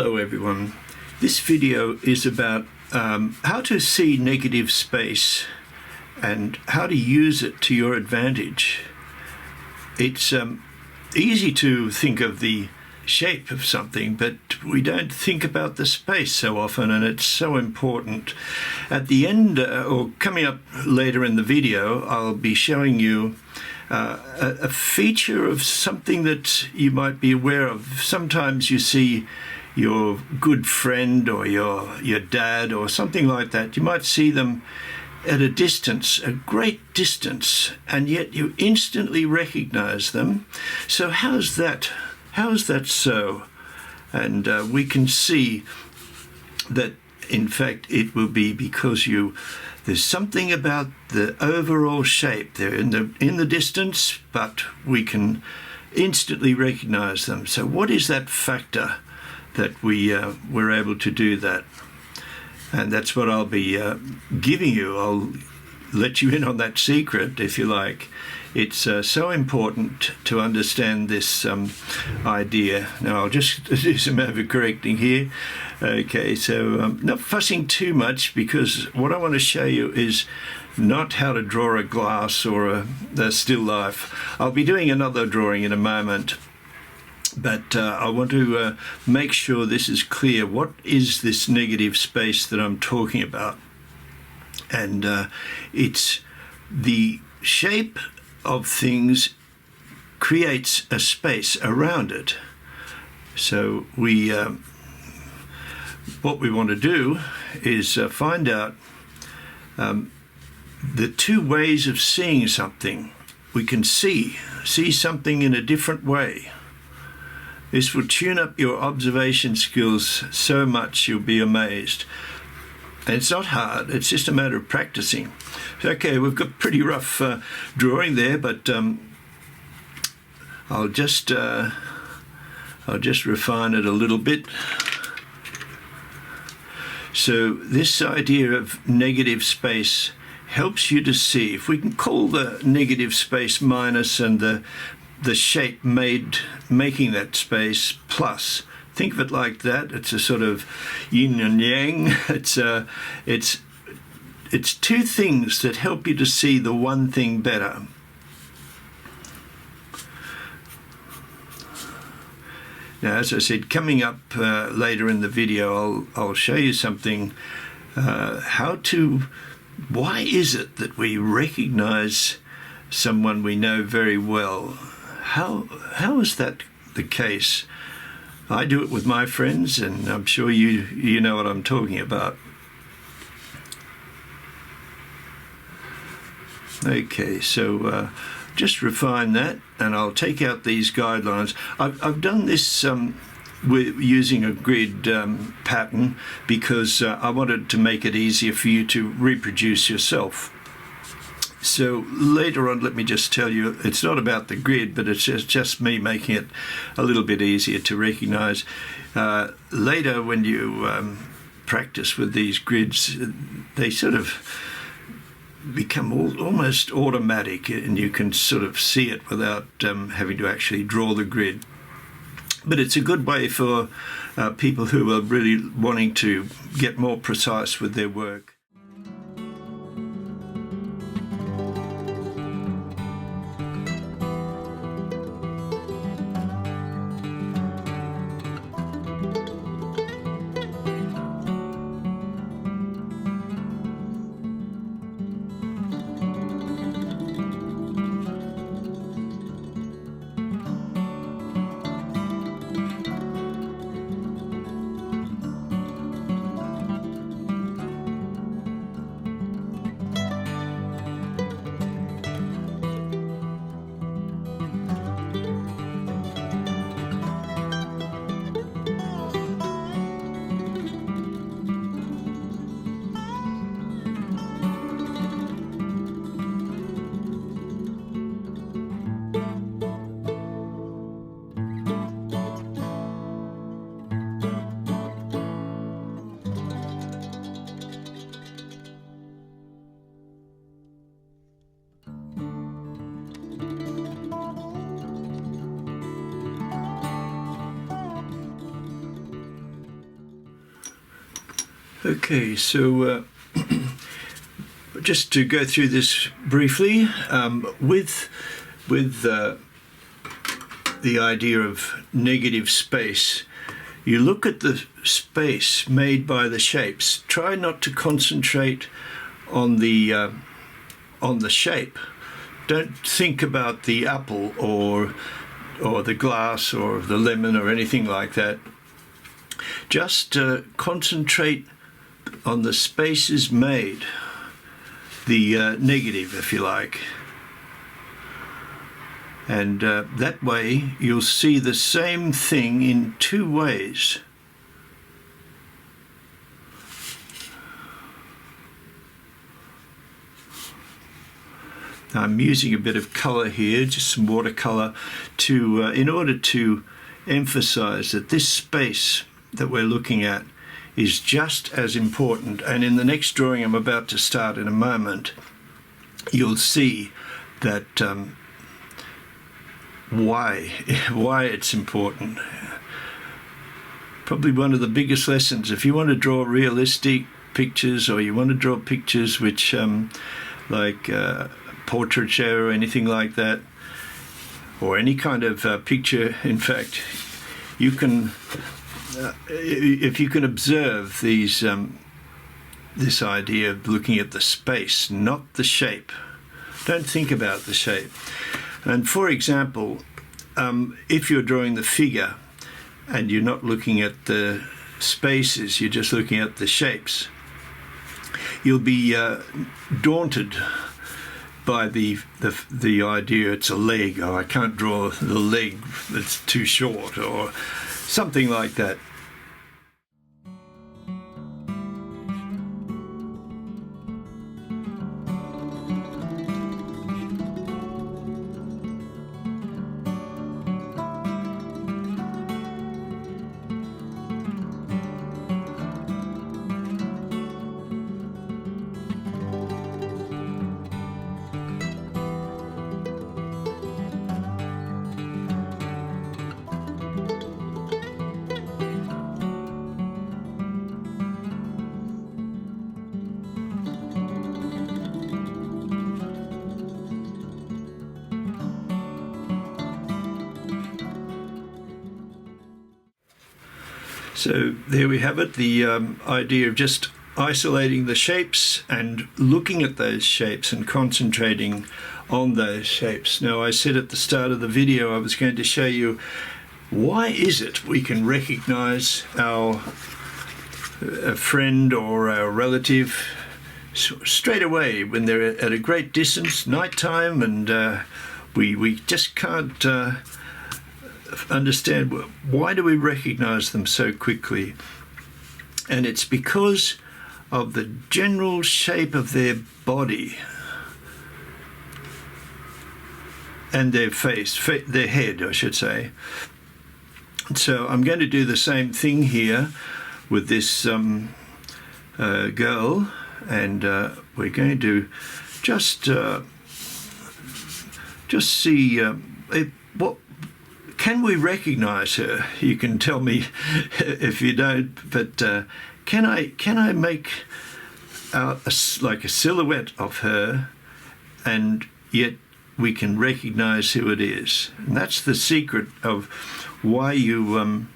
Hello everyone. This video is about how to see negative space and how to use it to your advantage. It's easy to think of the shape of something, but we don't think about the space so often, and it's so important. At the end, or coming up later in the video, I'll be showing you a feature of something that you might be aware of. Sometimes you see your good friend or your dad or something like that. You might see them at a distance, a great distance, and yet you instantly recognize them. So how's that so? And we can see that in fact it will be because there's something about the overall shape. They're in the distance, but we can instantly recognize them. So what is that factor that we're able to do that? And that's what I'll be giving you. I'll let you in on that secret, if you like. It's so important to understand this idea. Now I'll just do some overcorrecting here. Okay, so not fussing too much, because what I want to show you is not how to draw a glass or a still life. I'll be doing another drawing in a moment. But I want to make sure this is clear. What is this negative space that I'm talking about? And it's the shape of things creates a space around it. So what we want to do is find out the two ways of seeing something. We can see something in a different way. This will tune up your observation skills so much you'll be amazed. And it's not hard, it's just a matter of practicing. Okay, we've got pretty rough drawing there, but I'll just refine it a little bit. So this idea of negative space helps you to see. If we can call the negative space minus and the shape making that space plus. Think of it like that. It's a sort of yin and yang. It's two things that help you to see the one thing better. Now, as I said, coming up later in the video, I'll show you something. Why is it that we recognize someone we know very well? How is that the case? I do it with my friends, and I'm sure you know what I'm talking about. Okay, so just refine that, and I'll take out these guidelines. I've done this with using a grid pattern because I wanted to make it easier for you to reproduce yourself. So later on, let me just tell you, it's not about the grid, but it's just me making it a little bit easier to recognize. Later, when you practice with these grids, they sort of become almost automatic, and you can sort of see it without having to actually draw the grid. But it's a good way for people who are really wanting to get more precise with their work. Okay, so just to go through this briefly, with the idea of negative space, you look at the space made by the shapes. Try not to concentrate on the shape. Don't think about the apple or the glass or the lemon or anything like that. Just concentrate on the spaces made, the negative, if you like. And that way you'll see the same thing in two ways. I'm using a bit of colour here, just some watercolour, to in order to emphasize that this space that we're looking at is just as important. And in the next drawing I'm about to start in a moment, you'll see that why it's important. Probably one of the biggest lessons, if you want to draw realistic pictures, or you want to draw pictures which like portraiture or anything like that, or any kind of picture, in fact, you can if you can observe these this idea of looking at the space, not the shape. Don't think about the shape. And for example, if you're drawing the figure and you're not looking at the spaces, you're just looking at the shapes, you'll be daunted by the idea it's a leg. Oh, I can't draw the leg, it's too short, or something like that. So there we have it, the idea of just isolating the shapes and looking at those shapes and concentrating on those shapes. Now, I said at the start of the video I was going to show you why is it we can recognize a friend or our relative straight away when they're at a great distance, nighttime, and we just can't understand why do we recognize them so quickly. And it's because of the general shape of their body and their face, their head, I should say. So I'm going to do the same thing here with this girl, and we're going to just see what can we recognize her. You can tell me if you don't, but can I make out like a silhouette of her, and yet we can recognize who it is. And that's the secret of why you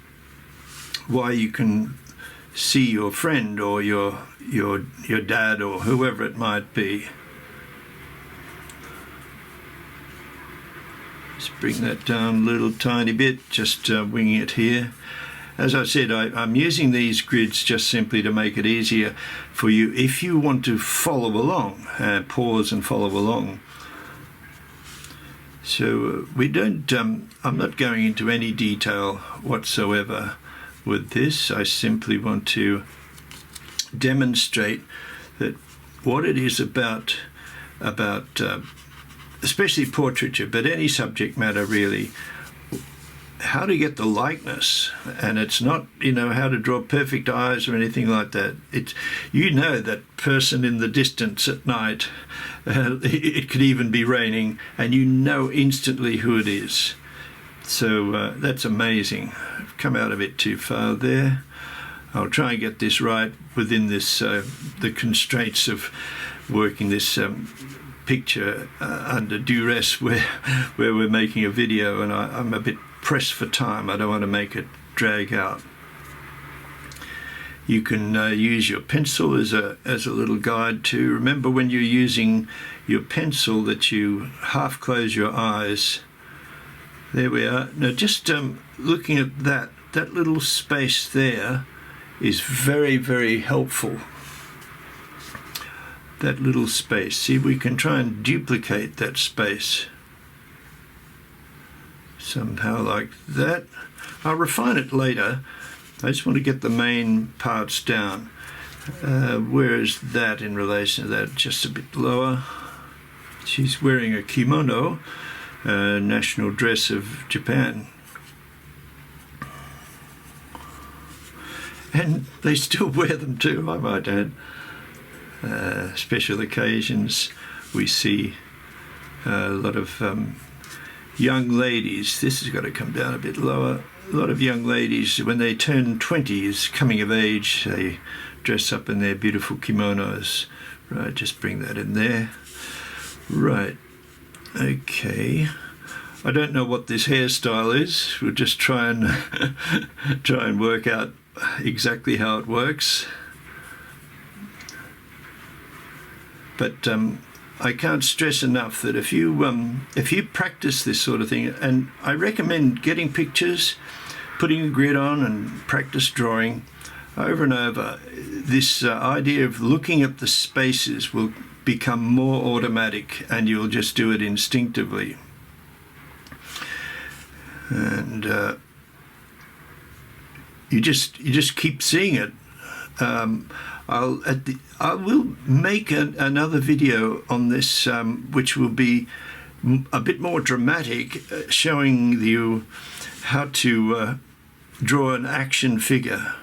can see your friend or your dad or whoever it might be. Let's bring that down a little tiny bit, just winging it here. As I said, I'm using these grids just simply to make it easier for you if you want to follow along, pause and follow along. So we don't, I'm not going into any detail whatsoever with this. I simply want to demonstrate that what it is about especially portraiture, but any subject matter really, how to get the likeness. And it's not, how to draw perfect eyes or anything like that. It's, that person in the distance at night, it could even be raining, and instantly who it is. So that's amazing. I've come out a bit too far there. I'll try and get this right within this the constraints of working this picture under duress where we're making a video, and I'm a bit pressed for time. I don't want to make it drag out. You can use your pencil as a little guide too. Remember when you're using your pencil that you half close your eyes. There we are. Now just looking at that little space there is very, very helpful. That little space. See, we can try and duplicate that space somehow like that. I'll refine it later. I just want to get the main parts down. Where is that in relation to that? Just a bit lower. She's wearing a kimono, national dress of Japan. And they still wear them too, I might add. Special occasions, we see a lot of young ladies. This has got to come down a bit lower. A lot of young ladies, when they turn 20, is coming of age, they dress up in their beautiful kimonos. Right, just bring that in there. Right, okay. I don't know what this hairstyle is. We'll just try and work out exactly how it works. But I can't stress enough that if you practice this sort of thing, and I recommend getting pictures, putting a grid on and practice drawing over and over, this idea of looking at the spaces will become more automatic and you'll just do it instinctively. And you just keep seeing it. I will make another video on this, which will be a bit more dramatic, showing you how to draw an action figure.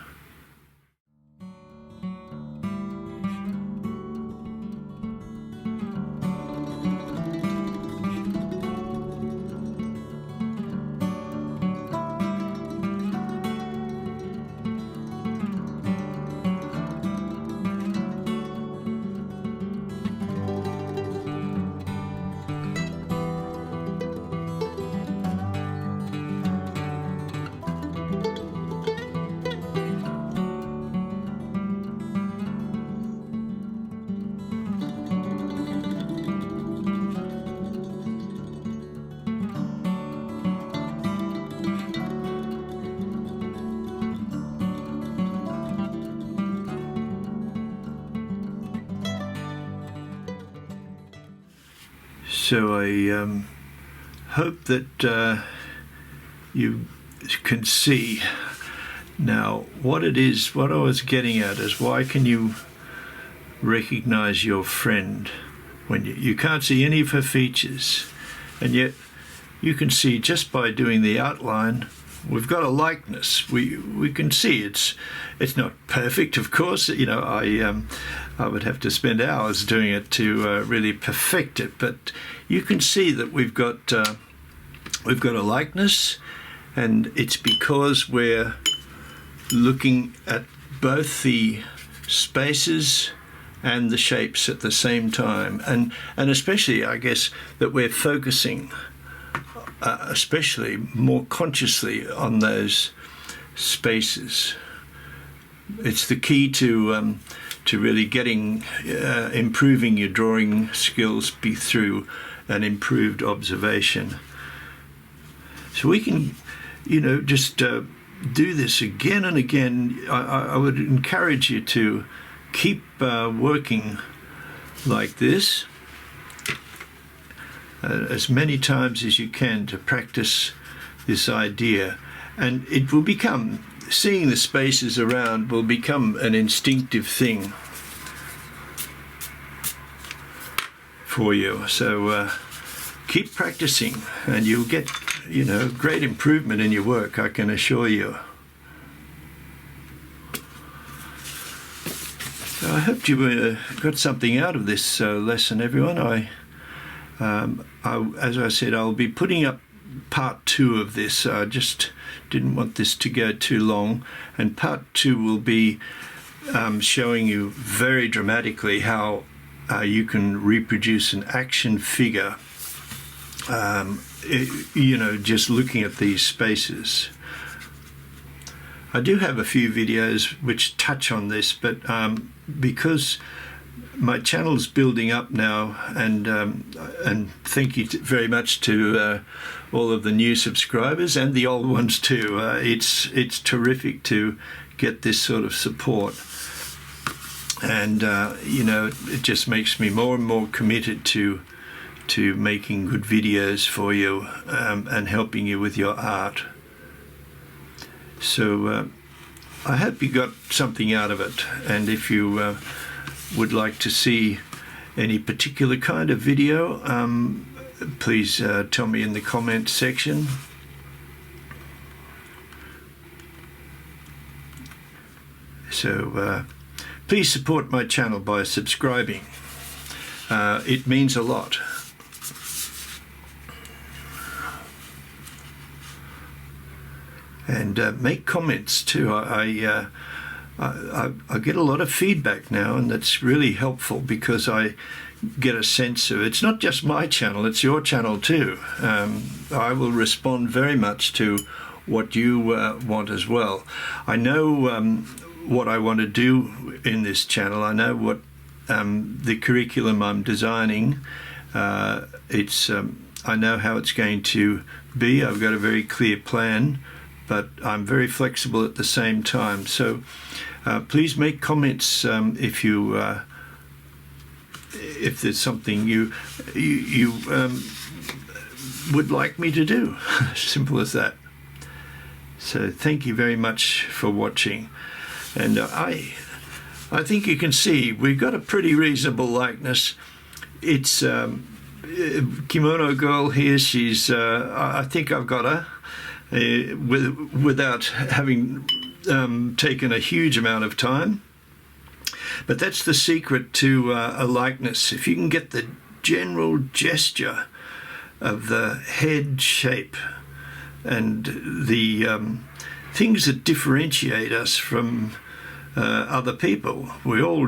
So I hope that you can see now what it is. What I was getting at is, why can you recognize your friend when you can't see any of her features, and yet you can see just by doing the outline we've got a likeness. We can see it's not perfect, of course. You know, I would have to spend hours doing it to really perfect it, but you can see that we've got a likeness, and it's because we're looking at both the spaces and the shapes at the same time, and especially, I guess, that we're focusing especially more consciously on those spaces. It's the key to really getting improving your drawing skills through an improved observation. So we can, just do this again and again. I would encourage you to keep working like this as many times as you can to practice this idea, and it will become, seeing the spaces around will become an instinctive thing for you. So keep practicing and you'll get great improvement in your work, I can assure you. So I hope you got something out of this lesson, everyone. As I said, I'll be putting up part 2 of this. Just didn't want this to go too long. And part 2 will be showing you very dramatically how you can reproduce an action figure, you know, just looking at these spaces. I do have a few videos which touch on this, but because my channel's building up now, and thank you very much to all of the new subscribers and the old ones too. It's terrific to get this sort of support, and you know, it just makes me more and more committed to making good videos for you and helping you with your art. So I hope you got something out of it, and if you would like to see any particular kind of video, please tell me in the comments section. So please support my channel by subscribing. It means a lot. And make comments too. I get a lot of feedback now, and that's really helpful because I get a sense of it's not just my channel, it's your channel too. I will respond very much to what you want as well. I know what I want to do in this channel. I know what the curriculum I'm designing. I know how it's going to be. I've got a very clear plan, but I'm very flexible at the same time. So please make comments if there's something you would like me to do. Simple as that. So thank you very much for watching. And I think you can see we've got a pretty reasonable likeness. It's Kimono Girl here. She's I think I've got her. Without having taken a huge amount of time. But that's the secret to a likeness. If you can get the general gesture of the head shape and the things that differentiate us from other people. We all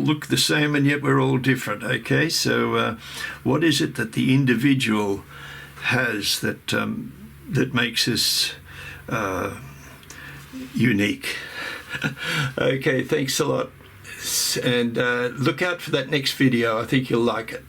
look the same, and yet we're all different. Okay, so what is it that the individual has that that makes us unique? Okay, thanks a lot, and look out for that next video. I think you'll like it.